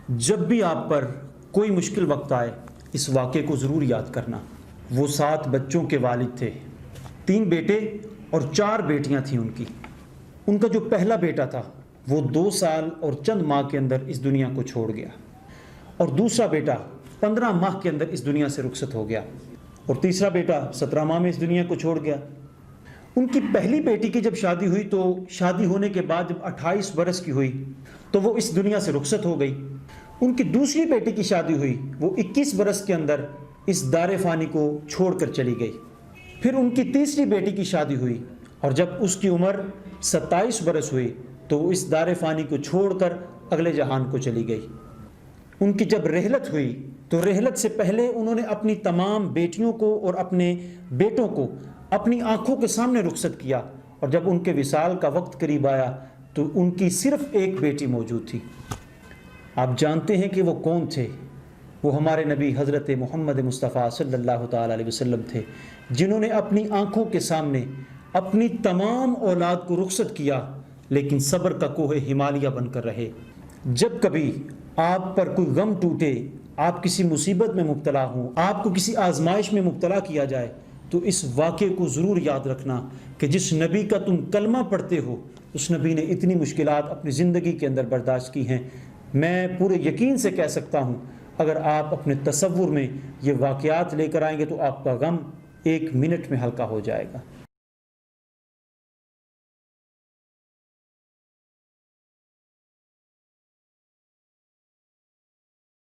جب بھی آپ پر کوئی مشکل وقت آئے اس واقعے کو ضرور یاد کرنا۔ وہ 7 بچوں کے والد تھے، 3 بیٹے اور 4 بیٹیاں تھیں ان کا جو پہلا بیٹا تھا وہ 2 سال اور چند ماہ کے اندر اس دنیا کو چھوڑ گیا، اور دوسرا بیٹا 15 ماہ کے اندر اس دنیا سے رخصت ہو گیا، اور تیسرا بیٹا 17 ماہ میں اس دنیا کو چھوڑ گیا۔ ان کی پہلی بیٹی کی جب شادی ہوئی تو شادی ہونے کے بعد جب 28 برس کی ہوئی تو وہ اس دنیا سے رخصت ہو گئی۔ ان کی دوسری بیٹی کی شادی ہوئی، وہ 21 برس کے اندر اس دار فانی کو چھوڑ کر چلی گئی۔ پھر ان کی تیسری بیٹی کی شادی ہوئی، اور جب اس کی عمر 27 برس ہوئی تو وہ اس دار فانی کو چھوڑ کر اگلے جہان کو چلی گئی۔ ان کی جب رحلت ہوئی تو رحلت سے پہلے انہوں نے اپنی تمام بیٹیوں کو اور اپنے بیٹوں کو اپنی آنکھوں کے سامنے رخصت کیا، اور جب ان کے وصال کا وقت قریب آیا تو ان کی صرف ایک بیٹی موجود تھی۔ آپ جانتے ہیں کہ وہ کون تھے؟ وہ ہمارے نبی حضرت محمد مصطفیٰ صلی اللہ تعالیٰ علیہ وسلم تھے، جنہوں نے اپنی آنکھوں کے سامنے اپنی تمام اولاد کو رخصت کیا، لیکن صبر کا کوہ ہمالیہ بن کر رہے۔ جب کبھی آپ پر کوئی غم ٹوٹے، آپ کسی مصیبت میں مبتلا ہوں، آپ کو کسی آزمائش میں مبتلا کیا جائے، تو اس واقعے کو ضرور یاد رکھنا کہ جس نبی کا تم کلمہ پڑھتے ہو اس نبی نے اتنی مشکلات اپنی زندگی کے اندر برداشت کی ہیں۔ میں پورے یقین سے کہہ سکتا ہوں اگر آپ اپنے تصور میں یہ واقعات لے کر آئیں گے تو آپ کا غم 1 منٹ میں ہلکا ہو جائے گا۔